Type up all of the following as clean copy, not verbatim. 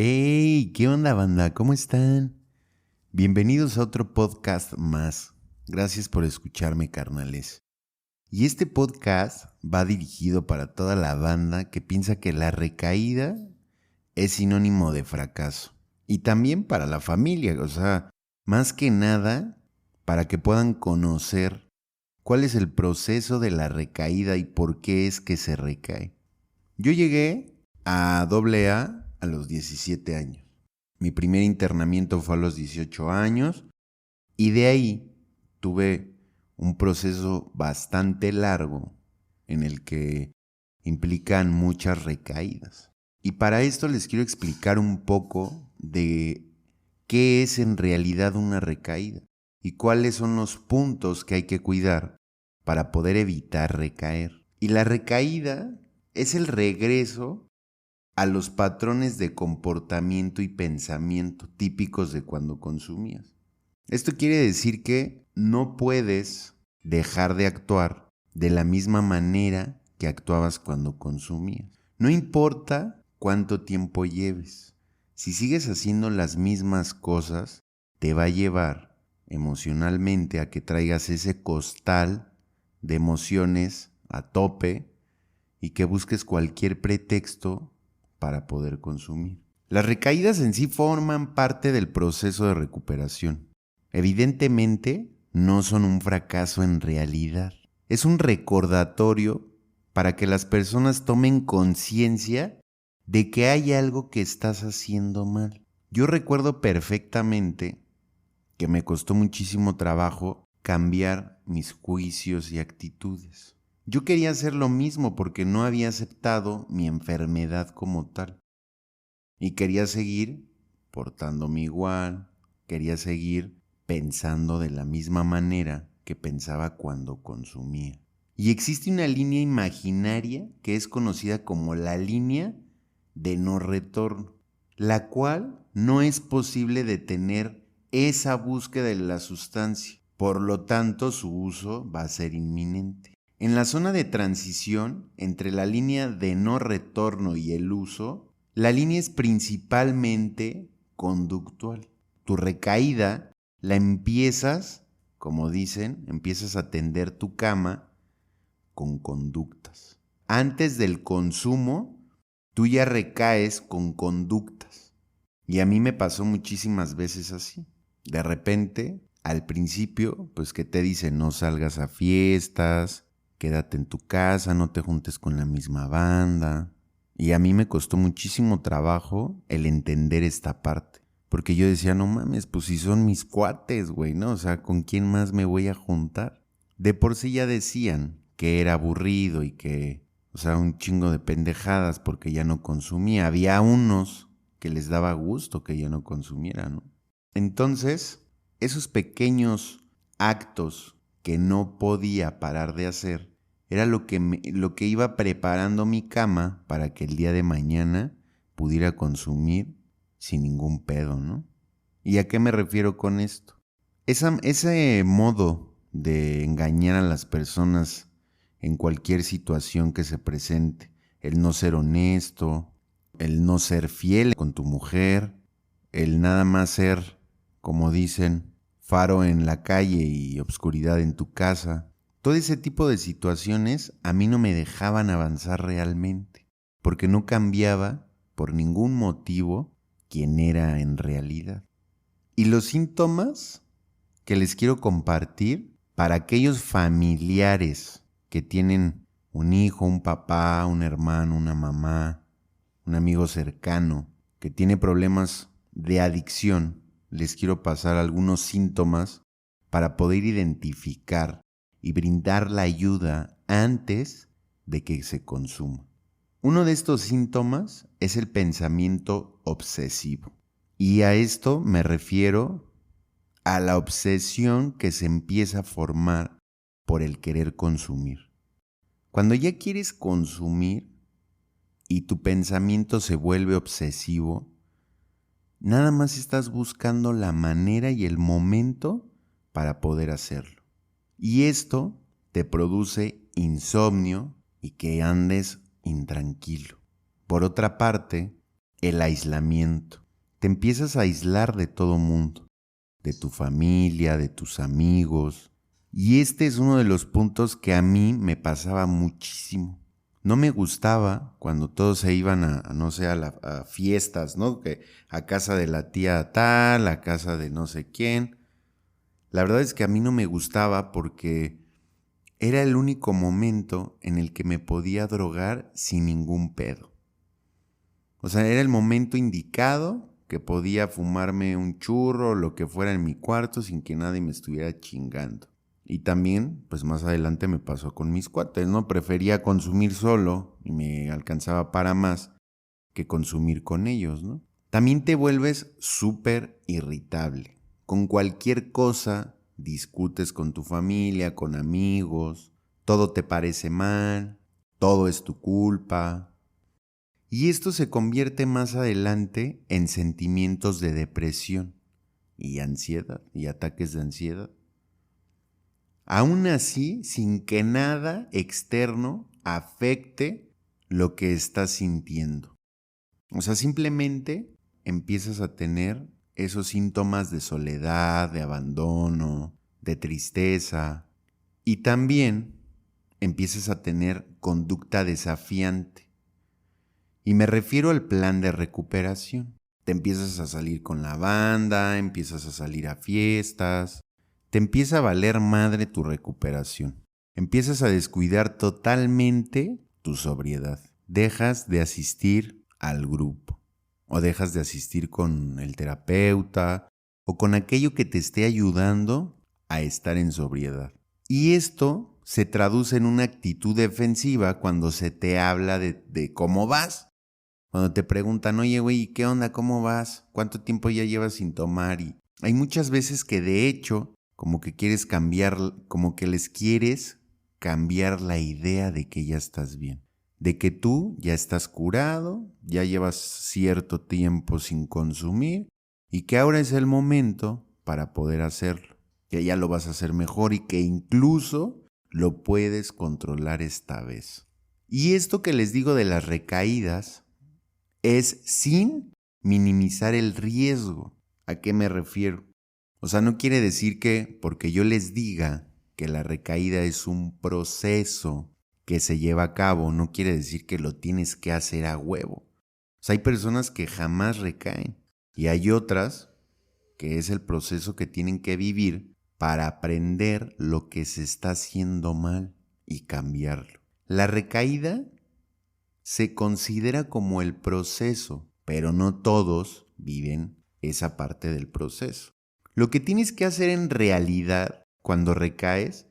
¡Hey! ¿Qué onda, banda? ¿Cómo están? Bienvenidos a otro podcast más. Gracias por escucharme, carnales. Y este podcast va dirigido para toda la banda que piensa que la recaída es sinónimo de fracaso. Y también para la familia, más que nada para que puedan conocer cuál es el proceso de la recaída y por qué es que se recae. Yo llegué a AA a los 17 años. Mi primer internamiento fue a los 18 años y de ahí tuve un proceso bastante largo en el que implican muchas recaídas. Y para esto les quiero explicar un poco de qué es en realidad una recaída y cuáles son los puntos que hay que cuidar para poder evitar recaer. Y la recaída es el regreso a los patrones de comportamiento y pensamiento típicos de cuando consumías. Esto quiere decir que no puedes dejar de actuar de la misma manera que actuabas cuando consumías. No importa cuánto tiempo lleves. Si sigues haciendo las mismas cosas, te va a llevar emocionalmente a que traigas ese costal de emociones a tope y que busques cualquier pretexto para poder consumir. Las recaídas en sí forman parte del proceso de recuperación. Evidentemente, no son un fracaso en realidad. Es un recordatorio para que las personas tomen conciencia de que hay algo que estás haciendo mal. Yo recuerdo perfectamente que me costó muchísimo trabajo cambiar mis juicios y actitudes. Yo quería hacer lo mismo porque no había aceptado mi enfermedad como tal. Y quería seguir portándome igual, quería seguir pensando de la misma manera que pensaba cuando consumía. Y existe una línea imaginaria que es conocida como la línea de no retorno, la cual no es posible detener esa búsqueda de la sustancia. Por lo tanto, su uso va a ser inminente. En la zona de transición entre la línea de no retorno y el uso, la línea es principalmente conductual. Tu recaída la empiezas, como dicen, empiezas a tender tu cama con conductas. Antes del consumo, tú ya recaes con conductas. Y a mí me pasó muchísimas veces así. De repente, al principio, pues que te dicen no salgas a fiestas, quédate en tu casa, no te juntes con la misma banda. Y a mí me costó muchísimo trabajo el entender esta parte. Porque yo decía, no mames, pues si son mis cuates, güey, ¿no? O sea, ¿con quién más me voy a juntar? De por sí ya decían que era aburrido y que, un chingo de pendejadas porque ya no consumía. Había unos que les daba gusto que ya no consumiera, ¿no? Entonces, esos pequeños actos que no podía parar de hacer era lo que iba preparando mi cama para que el día de mañana pudiera consumir sin ningún pedo, ¿no? ¿Y a qué me refiero con esto? Ese modo de engañar a las personas en cualquier situación que se presente, el no ser honesto, el no ser fiel con tu mujer, el nada más ser, como dicen, faro en la calle y obscuridad en tu casa. Todo ese tipo de situaciones a mí no me dejaban avanzar realmente, porque no cambiaba por ningún motivo quién era en realidad. Y los síntomas que les quiero compartir para aquellos familiares que tienen un hijo, un papá, un hermano, una mamá, un amigo cercano que tiene problemas de adicción, les quiero pasar algunos síntomas para poder identificar y brindar la ayuda antes de que se consuma. Uno de estos síntomas es el pensamiento obsesivo. Y a esto me refiero a la obsesión que se empieza a formar por el querer consumir. Cuando ya quieres consumir y tu pensamiento se vuelve obsesivo, nada más estás buscando la manera y el momento para poder hacerlo. Y esto te produce insomnio y que andes intranquilo. Por otra parte, el aislamiento. Te empiezas a aislar de todo mundo, de tu familia, de tus amigos. Y este es uno de los puntos que a mí me pasaba muchísimo. No me gustaba cuando todos se iban no sé, a fiestas, ¿no? Que a casa de la tía tal, a casa de no sé quién. La verdad es que a mí no me gustaba porque era el único momento en el que me podía drogar sin ningún pedo. O sea, era el momento indicado que podía fumarme un churro o lo que fuera en mi cuarto sin que nadie me estuviera chingando. Y también, pues más adelante me pasó con mis cuates, ¿no? Prefería consumir solo y me alcanzaba para más que consumir con ellos, ¿no? También te vuelves súper irritable. Con cualquier cosa discutes con tu familia, con amigos, todo te parece mal, todo es tu culpa. Y esto se convierte más adelante en sentimientos de depresión y ansiedad y ataques de ansiedad. Aún así, sin que nada externo afecte lo que estás sintiendo. O sea, simplemente empiezas a tener esos síntomas de soledad, de abandono, de tristeza y también empiezas a tener conducta desafiante. Y me refiero al plan de recuperación. Te empiezas a salir con la banda, empiezas a salir a fiestas, te empieza a valer madre tu recuperación. Empiezas a descuidar totalmente tu sobriedad. Dejas de asistir al grupo o dejas de asistir con el terapeuta o con aquello que te esté ayudando a estar en sobriedad. Y esto se traduce en una actitud defensiva cuando se te habla de cómo vas. Cuando te preguntan, oye, güey, ¿qué onda? ¿Cómo vas? ¿Cuánto tiempo ya llevas sin tomar? Y hay muchas veces que de hecho, como que quieres cambiar, como que les quieres cambiar la idea de que ya estás bien. De que tú ya estás curado, ya llevas cierto tiempo sin consumir y que ahora es el momento para poder hacerlo. Que ya lo vas a hacer mejor y que incluso lo puedes controlar esta vez. Y esto que les digo de las recaídas es sin minimizar el riesgo. ¿A qué me refiero? O sea, no quiere decir que porque yo les diga que la recaída es un proceso que se lleva a cabo, no quiere decir que lo tienes que hacer a huevo. O sea, hay personas que jamás recaen y hay otras que es el proceso que tienen que vivir para aprender lo que se está haciendo mal y cambiarlo. La recaída se considera como el proceso, pero no todos viven esa parte del proceso. Lo que tienes que hacer en realidad cuando recaes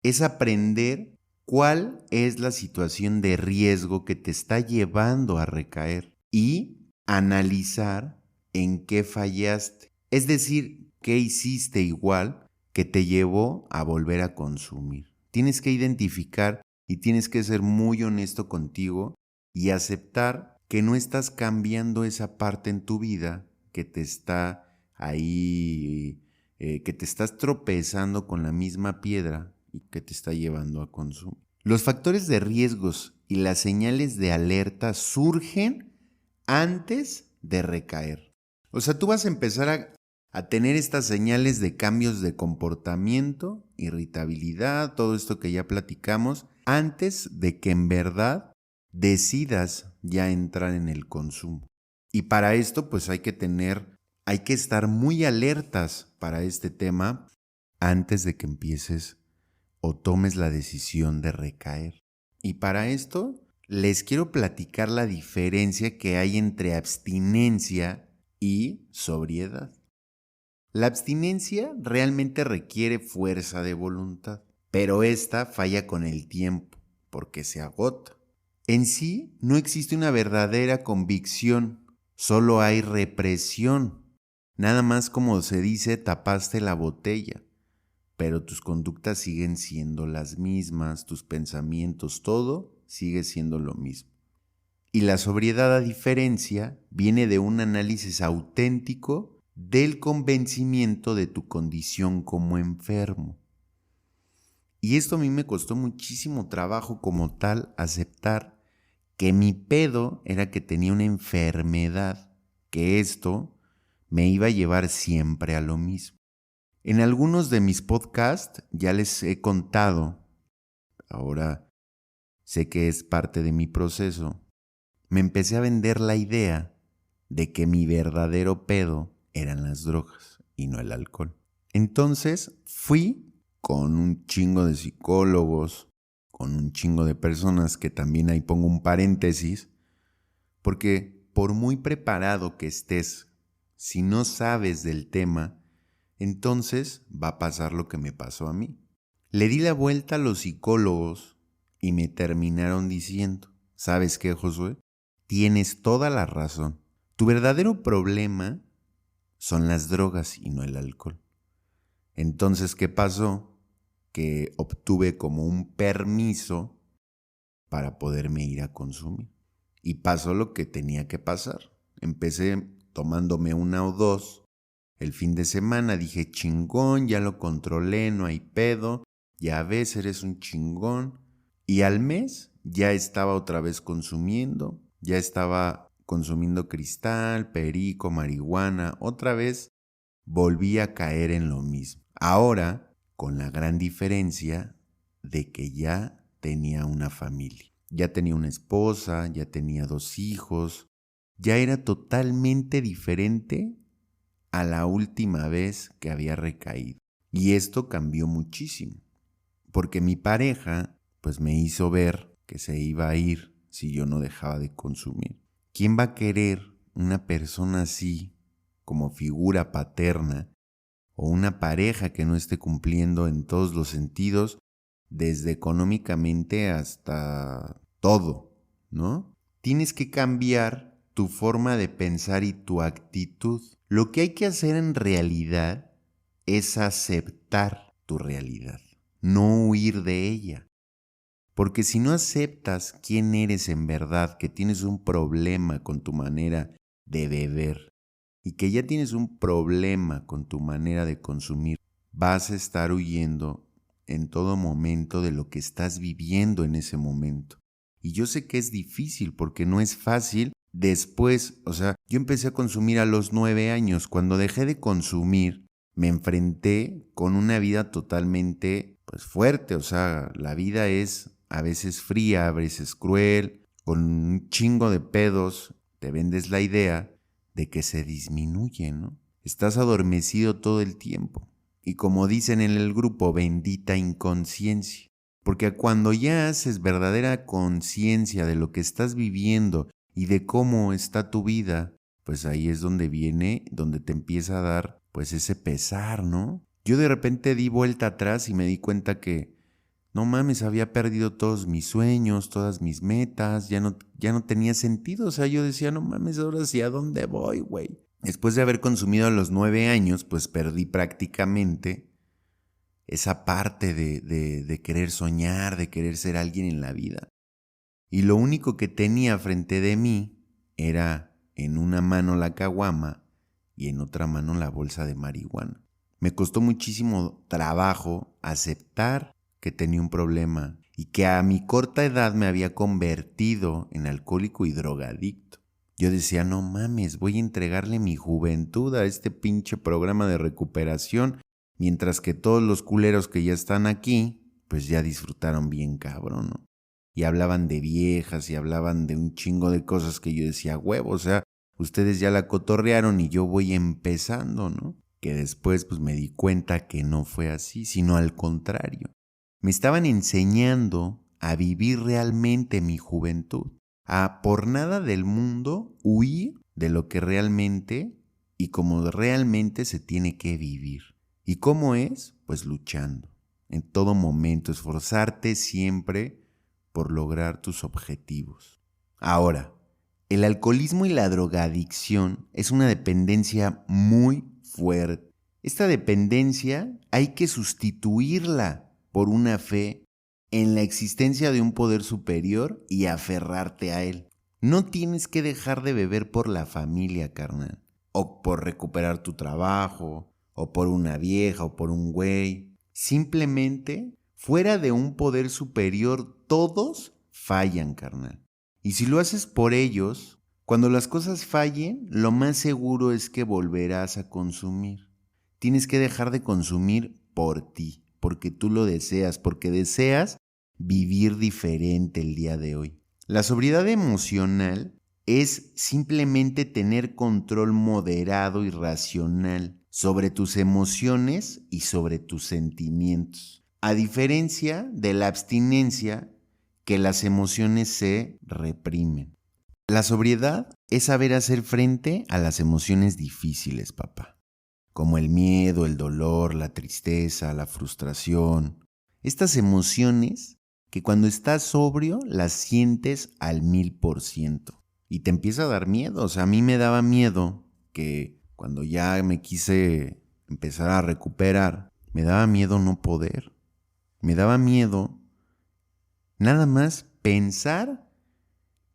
es aprender cuál es la situación de riesgo que te está llevando a recaer y analizar en qué fallaste. Es decir, qué hiciste igual que te llevó a volver a consumir. Tienes que identificar y tienes que ser muy honesto contigo y aceptar que no estás cambiando esa parte en tu vida que te está ahí, que te estás tropezando con la misma piedra y que te está llevando a consumo. Los factores de riesgos y las señales de alerta surgen antes de recaer. O sea, tú vas a empezar a tener estas señales de cambios de comportamiento, irritabilidad, todo esto que ya platicamos, antes de que en verdad decidas ya entrar en el consumo. Y para esto pues hay que estar muy alertas para este tema antes de que empieces o tomes la decisión de recaer. Y para esto les quiero platicar la diferencia que hay entre abstinencia y sobriedad. La abstinencia realmente requiere fuerza de voluntad, pero esta falla con el tiempo porque se agota. En sí, no existe una verdadera convicción, solo hay represión. Nada más como se dice, tapaste la botella, pero tus conductas siguen siendo las mismas, tus pensamientos, todo sigue siendo lo mismo. Y la sobriedad, a diferencia, viene de un análisis auténtico del convencimiento de tu condición como enfermo. Y esto a mí me costó muchísimo trabajo como tal aceptar que mi pedo era que tenía una enfermedad, que esto me iba a llevar siempre a lo mismo. En algunos de mis podcasts ya les he contado, ahora sé que es parte de mi proceso, me empecé a vender la idea de que mi verdadero pedo eran las drogas y no el alcohol. Entonces fui con un chingo de psicólogos, con un chingo de personas, que también ahí pongo un paréntesis, porque por muy preparado que estés, si no sabes del tema, entonces va a pasar lo que me pasó a mí. Le di la vuelta a los psicólogos y me terminaron diciendo, ¿sabes qué, Josué? Tienes toda la razón. Tu verdadero problema son las drogas y no el alcohol. Entonces, ¿qué pasó? Que obtuve como un permiso para poderme ir a consumir. Y pasó lo que tenía que pasar. Empecé tomándome una o dos. El fin de semana dije, chingón, ya lo controlé, no hay pedo. Ya ves, eres un chingón. Y al mes ya estaba otra vez consumiendo. Ya estaba consumiendo cristal, perico, marihuana. Otra vez volví a caer en lo mismo. Ahora, con la gran diferencia de que ya tenía una familia. Ya tenía una esposa, ya tenía 2 hijos. Ya era totalmente diferente a la última vez que había recaído. Y esto cambió muchísimo, porque mi pareja pues me hizo ver que se iba a ir si yo no dejaba de consumir. ¿Quién va a querer una persona así como figura paterna, o una pareja que no esté cumpliendo en todos los sentidos, desde económicamente hasta todo, ¿no? Tienes que cambiar tu forma de pensar y tu actitud. Lo que hay que hacer en realidad es aceptar tu realidad, no huir de ella. Porque si no aceptas quién eres en verdad, que tienes un problema con tu manera de beber y que ya tienes un problema con tu manera de consumir, vas a estar huyendo en todo momento de lo que estás viviendo en ese momento. Y yo sé que es difícil porque no es fácil. Después, yo empecé a consumir a los 9 años. Cuando dejé de consumir, me enfrenté con una vida totalmente, fuerte. La vida es a veces fría, a veces cruel, con un chingo de pedos. Te vendes la idea de que se disminuye, ¿no? Estás adormecido todo el tiempo. Y como dicen en el grupo, bendita inconsciencia. Porque cuando ya haces verdadera conciencia de lo que estás viviendo y de cómo está tu vida, pues ahí es donde donde te empieza a dar ese pesar, ¿no? Yo de repente di vuelta atrás y me di cuenta que no mames, había perdido todos mis sueños, todas mis metas, ya no tenía sentido. Yo decía, no mames, ahora sí, ¿a dónde voy, güey? Después de haber consumido a los 9 años, pues perdí prácticamente esa parte de querer soñar, de querer ser alguien en la vida. Y lo único que tenía frente de mí era en una mano la caguama y en otra mano la bolsa de marihuana. Me costó muchísimo trabajo aceptar que tenía un problema y que a mi corta edad me había convertido en alcohólico y drogadicto. Yo decía, no mames, voy a entregarle mi juventud a este pinche programa de recuperación, mientras que todos los culeros que ya están aquí, pues ya disfrutaron bien cabrón, ¿no? Y hablaban de viejas y hablaban de un chingo de cosas que yo decía, huevo, ustedes ya la cotorrearon y yo voy empezando, ¿no? Que después me di cuenta que no fue así, sino al contrario. Me estaban enseñando a vivir realmente mi juventud, a por nada del mundo huir de lo que realmente y como realmente se tiene que vivir. ¿Y cómo es? Pues luchando, en todo momento, esforzarte siempre por lograr tus objetivos. Ahora, el alcoholismo y la drogadicción es una dependencia muy fuerte. Esta dependencia hay que sustituirla por una fe en la existencia de un poder superior y aferrarte a él. No tienes que dejar de beber por la familia, carnal, o por recuperar tu trabajo, o por una vieja, o por un güey. Simplemente, fuera de un poder superior, todos fallan, carnal. Y si lo haces por ellos, cuando las cosas fallen, lo más seguro es que volverás a consumir. Tienes que dejar de consumir por ti, porque tú lo deseas, porque deseas vivir diferente el día de hoy. La sobriedad emocional es simplemente tener control moderado y racional sobre tus emociones y sobre tus sentimientos. A diferencia de la abstinencia, que las emociones se reprimen. La sobriedad es saber hacer frente a las emociones difíciles, papá, como el miedo, el dolor, la tristeza, la frustración. Estas emociones que cuando estás sobrio las sientes al 1000% y te empieza a dar miedo. O sea, a mí me daba miedo que cuando ya me quise empezar a recuperar, me daba miedo no poder. Me daba miedo nada más pensar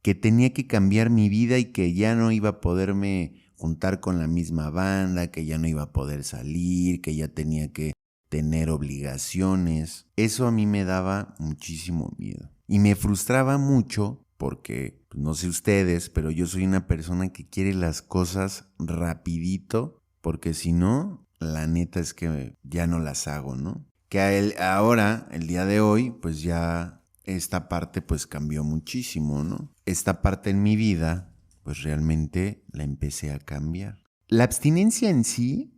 que tenía que cambiar mi vida y que ya no iba a poderme juntar con la misma banda, que ya no iba a poder salir, que ya tenía que tener obligaciones. Eso a mí me daba muchísimo miedo. Y me frustraba mucho porque, pues no sé ustedes, pero yo soy una persona que quiere las cosas rapidito, porque si no, la neta es que ya no las hago, ¿no? Que ahora, el día de hoy, pues ya esta parte pues cambió muchísimo, ¿no? Esta parte en mi vida pues realmente la empecé a cambiar. La abstinencia en sí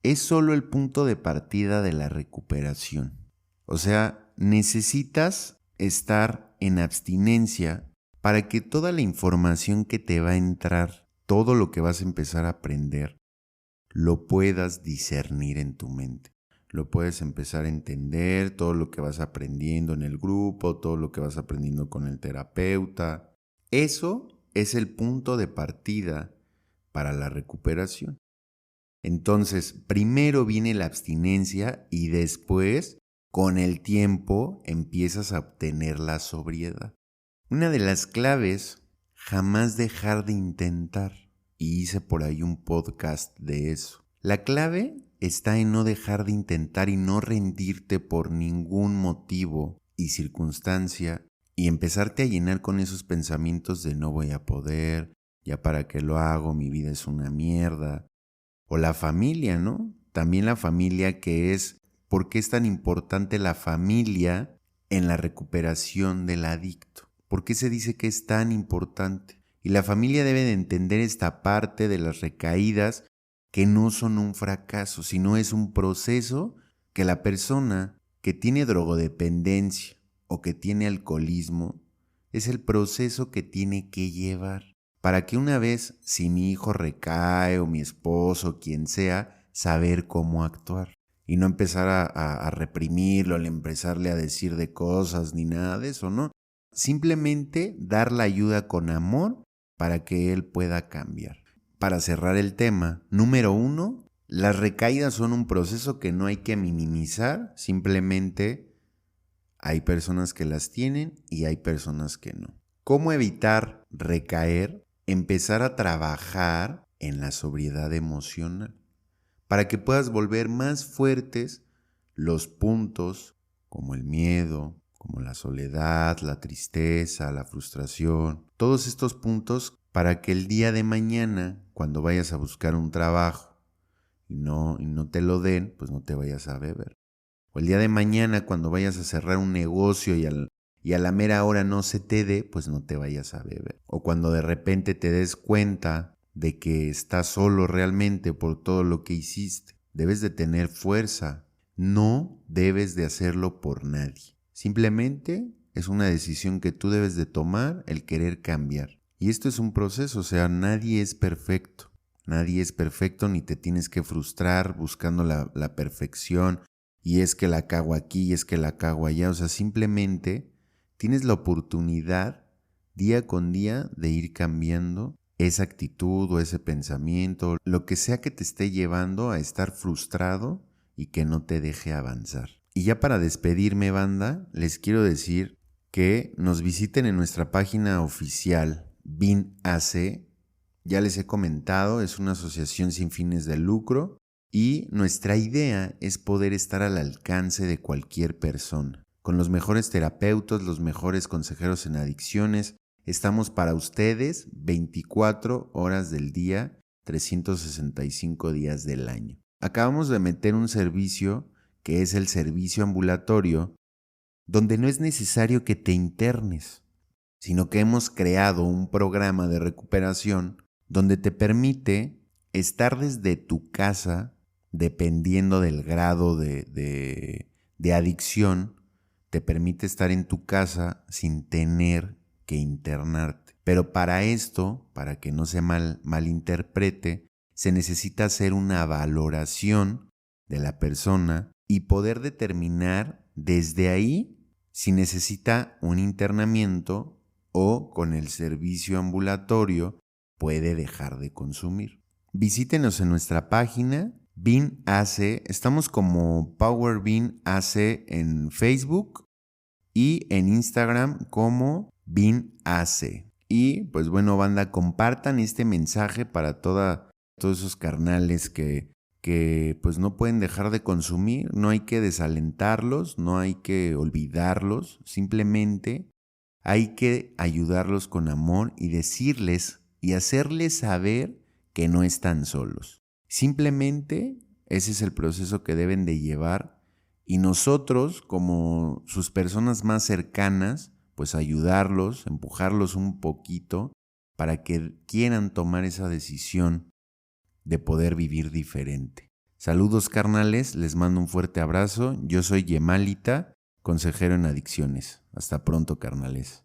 es solo el punto de partida de la recuperación. O sea, necesitas estar en abstinencia para que toda la información que te va a entrar, todo lo que vas a empezar a aprender, lo puedas discernir en tu mente. Lo puedes empezar a entender, todo lo que vas aprendiendo en el grupo, todo lo que vas aprendiendo con el terapeuta. Eso es el punto de partida para la recuperación. Entonces, primero viene la abstinencia y después, con el tiempo, empiezas a obtener la sobriedad. Una de las claves, jamás dejar de intentar. Y hice por ahí un podcast de eso. La clave está en no dejar de intentar y no rendirte por ningún motivo y circunstancia y empezarte a llenar con esos pensamientos de no voy a poder, ya para qué lo hago, mi vida es una mierda. O la familia, ¿no? También la familia, que es, ¿por qué es tan importante la familia en la recuperación del adicto? ¿Por qué se dice que es tan importante? Y la familia debe de entender esta parte de las recaídas que no son un fracaso, sino es un proceso que la persona que tiene drogodependencia o que tiene alcoholismo es el proceso que tiene que llevar para que una vez, si mi hijo recae o mi esposo, quien sea, saber cómo actuar y no empezar a reprimirlo, al empezarle a decir de cosas ni nada de eso, ¿no? Simplemente dar la ayuda con amor para que él pueda cambiar. Para cerrar el tema, número 1, las recaídas son un proceso que no hay que minimizar, simplemente hay personas que las tienen y hay personas que no. ¿Cómo evitar recaer? Empezar a trabajar en la sobriedad emocional para que puedas volver más fuertes los puntos como el miedo, como la soledad, la tristeza, la frustración, todos estos puntos para que el día de mañana, cuando vayas a buscar un trabajo y no te lo den, pues no te vayas a beber. O el día de mañana, cuando vayas a cerrar un negocio y a la mera hora no se te dé, pues no te vayas a beber. O cuando de repente te des cuenta de que estás solo realmente por todo lo que hiciste. Debes de tener fuerza. No debes de hacerlo por nadie. Simplemente es una decisión que tú debes de tomar, el querer cambiar. Y esto es un proceso, o sea, nadie es perfecto. Nadie es perfecto ni te tienes que frustrar buscando la perfección. Y es que la cago aquí y es que la cago allá. O sea, simplemente tienes la oportunidad día con día de ir cambiando esa actitud o ese pensamiento, lo que sea que te esté llevando a estar frustrado y que no te deje avanzar. Y ya para despedirme, banda, les quiero decir que nos visiten en nuestra página oficial BIN-AC. Ya les he comentado, es una asociación sin fines de lucro y nuestra idea es poder estar al alcance de cualquier persona, con los mejores terapeutas, los mejores consejeros en adicciones, Estamos para ustedes 24 horas del día, 365 días del año. Acabamos de meter un servicio que es el servicio ambulatorio, donde no es necesario que te internes, sino que hemos creado un programa de recuperación donde te permite estar desde tu casa, dependiendo del grado de adicción, te permite estar en tu casa sin tener que internarte. Pero para esto, para que no se malinterprete, se necesita hacer una valoración de la persona y poder determinar desde ahí si necesita un internamiento o con el servicio ambulatorio puede dejar de consumir. Visítenos en nuestra página Bean AC. Estamos como Power Bean AC en Facebook y en Instagram como Bean AC. Y pues bueno, banda, compartan este mensaje para todos esos carnales que pues no pueden dejar de consumir. No hay que desalentarlos, no hay que olvidarlos, simplemente hay que ayudarlos con amor y decirles y hacerles saber que no están solos. Simplemente ese es el proceso que deben de llevar y nosotros, como sus personas más cercanas, pues ayudarlos, empujarlos un poquito para que quieran tomar esa decisión de poder vivir diferente. Saludos carnales, les mando un fuerte abrazo. Yo soy Yemalita, consejero en adicciones. Hasta pronto, carnales.